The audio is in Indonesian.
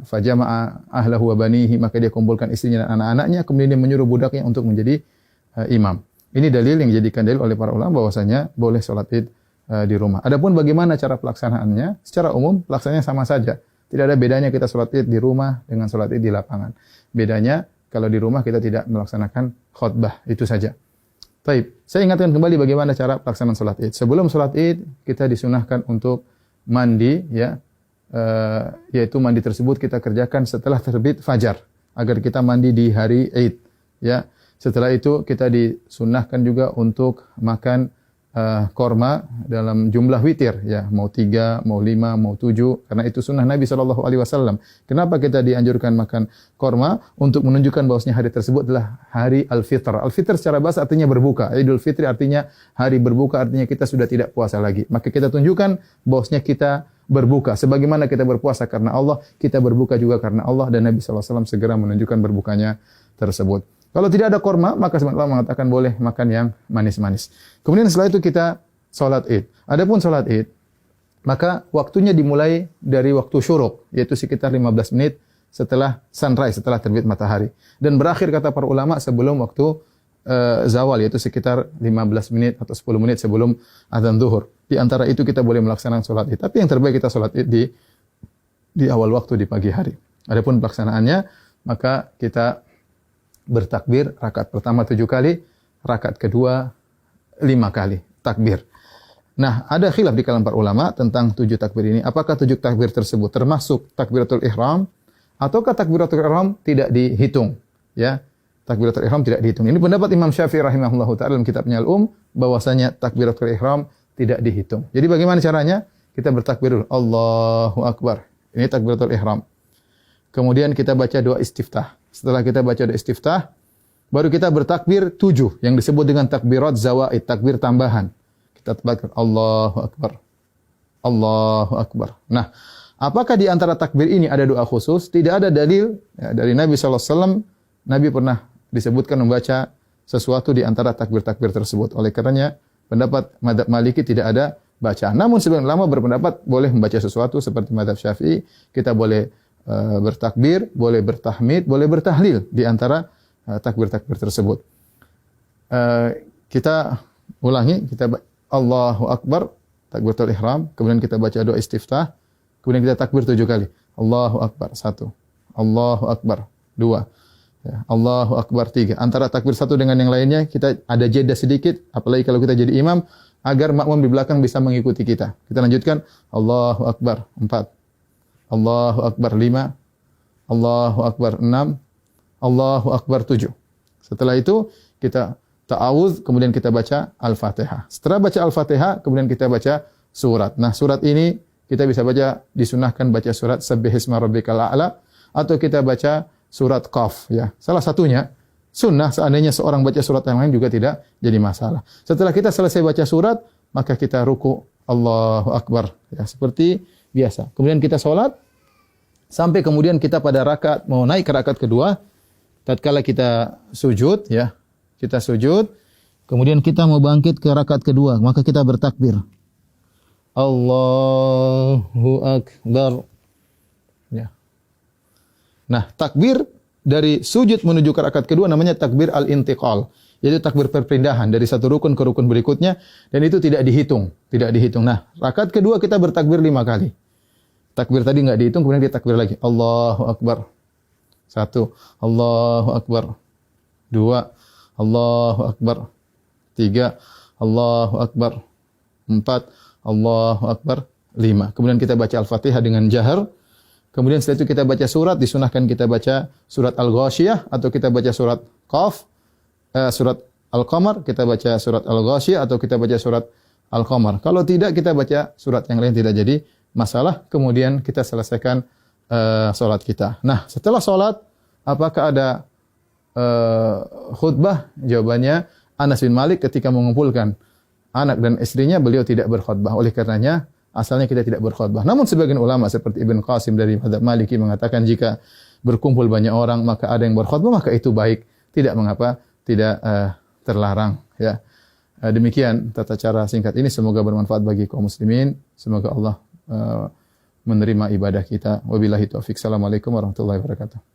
fajama'a ahlahu wa banihi, maka dia kumpulkan istrinya dan anak-anaknya, kemudian dia menyuruh budaknya untuk menjadi imam. Ini dalil yang dijadikan dalil oleh para ulama bahwasanya boleh salat Id di rumah. Adapun bagaimana cara pelaksanaannya? Secara umum pelaksanaannya sama saja. Tidak ada bedanya kita salat Id di rumah dengan salat Id di lapangan. Bedanya kalau di rumah kita tidak melaksanakan khutbah, itu saja. Baik, saya ingatkan kembali bagaimana cara pelaksanaan salat Id. Sebelum salat Id, kita disunahkan untuk mandi, ya, yaitu mandi tersebut kita kerjakan setelah terbit fajar, agar kita mandi di hari Id. Ya, setelah itu kita disunahkan juga untuk makan korma dalam jumlah witir, ya, mau 3, mau 5, mau 7, karena itu sunnah Nabi SAW. Kenapa kita dianjurkan makan korma? Untuk menunjukkan bahwasanya hari tersebut adalah hari Al-Fitr. Al-Fitr secara bahasa artinya berbuka. Idul Fitri artinya hari berbuka, artinya kita sudah tidak puasa lagi. Maka kita tunjukkan bahwasanya kita berbuka. Sebagaimana kita berpuasa karena Allah, kita berbuka juga karena Allah, dan Nabi SAW segera menunjukkan berbukanya tersebut. Kalau tidak ada korma, maka sebagian ulama mengatakan boleh makan yang manis-manis. Kemudian setelah itu kita salat Id. Adapun salat Id, maka waktunya dimulai dari waktu syuruk, yaitu sekitar 15 menit setelah sunrise, setelah terbit matahari. Dan berakhir kata para ulama sebelum waktu zawal, yaitu sekitar 15 menit atau 10 menit sebelum azan zuhur. Di antara itu kita boleh melaksanakan salat Id. Tapi yang terbaik kita salat Id di awal waktu, di pagi hari. Adapun pelaksanaannya, maka kita bertakbir rakaat pertama 7 kali, rakaat kedua 5 kali takbir. Nah, ada khilaf di kalangan para ulama tentang 7 takbir ini. Apakah 7 takbir tersebut termasuk takbiratul ihram ataukah takbiratul ihram tidak dihitung? Ya, takbiratul ihram tidak dihitung. Ini pendapat Imam Syafi'i rahimahullahu taala dalam kitabnya Al-Um, bahwasanya takbiratul ihram tidak dihitung. Jadi bagaimana caranya? Kita bertakbir dulu, Allahu Akbar. Ini takbiratul ihram. Kemudian kita baca doa istiftah. Setelah kita baca doa istiftah, baru kita bertakbir 7 yang disebut dengan takbirat zawaid, takbir tambahan. Kita takbir Allahu Akbar. Allahu Akbar. Nah, apakah di antara takbir ini ada doa khusus? Tidak ada dalil ya, dari Nabi SAW. Nabi pernah disebutkan membaca sesuatu di antara takbir-takbir tersebut. Oleh karenanya, pendapat mazhab Maliki tidak ada bacaan. Namun sebagian ulama berpendapat boleh membaca sesuatu seperti mazhab Syafi'i. Kita boleh bertakbir, boleh bertahmid, boleh bertahlil di antara takbir-takbir tersebut. Kita ulangi, kita Allahu Akbar, takbiratul ihram, kemudian kita baca doa istiftah, kemudian kita takbir 7 kali. Allahu Akbar 1, Allahu Akbar 2, ya, Allahu Akbar 3. Antara takbir satu dengan yang lainnya kita ada jeda sedikit, apalagi kalau kita jadi imam, agar makmum di belakang bisa mengikuti kita. Kita lanjutkan Allahu Akbar 4, Allahu Akbar 5, Allahu Akbar 6, Allahu Akbar 7. Setelah itu kita ta'awudz, kemudian kita baca Al-Fatihah. Setelah baca Al-Fatihah, kemudian kita baca surat. Nah, surat ini kita bisa baca, disunahkan baca surat Sabbihisma Rabbikal A'la, atau kita baca surat Qaf, ya. Salah satunya sunnah, seandainya seorang baca surat yang lain juga tidak jadi masalah. Setelah kita selesai baca surat, maka kita ruku, Allahu Akbar, ya, seperti biasa. Kemudian kita sholat, sampai kemudian kita pada rakaat, mau naik ke rakaat kedua, tatkala kita sujud, ya, kita sujud, kemudian kita mau bangkit ke rakaat kedua, maka kita bertakbir. Allahu Akbar. Ya. Nah, takbir dari sujud menuju ke rakaat kedua namanya takbir al-intiqal, yaitu takbir perpindahan dari satu rukun ke rukun berikutnya, dan itu tidak dihitung, tidak dihitung. Nah, rakaat kedua kita bertakbir 5 kali. Takbir tadi enggak dihitung, kemudian kita takbir lagi. Allahu Akbar. 1, Allahu Akbar. 2, Allahu Akbar. 3, Allahu Akbar. 4, Allahu Akbar. 5. Kemudian kita baca Al-Fatihah dengan jahar. Kemudian setelah itu kita baca surat, disunahkan kita baca surat Al-Ghasyiyah atau kita baca surat Qaf, surat Al-Qamar, kita baca surat Al-Ghasyiyah atau kita baca surat Al-Qamar. Kalau tidak, kita baca surat yang lain, tidak jadi masalah. Kemudian kita selesaikan salat kita. Nah, setelah salat, apakah ada khutbah? Jawabannya, Anas bin Malik ketika mengumpulkan anak dan istrinya, beliau tidak berkhutbah. Oleh karenanya, asalnya kita tidak berkhutbah. Namun sebagian ulama seperti Ibn Qasim dari mazhab Maliki mengatakan jika berkumpul banyak orang, maka ada yang berkhutbah, maka itu baik. Tidak mengapa, tidak terlarang. Ya. Demikian tata cara singkat ini. Semoga bermanfaat bagi kaum muslimin. Semoga Allah menerima ibadah kita. Wabillahi taufik. Assalamualaikum warahmatullahi wabarakatuh.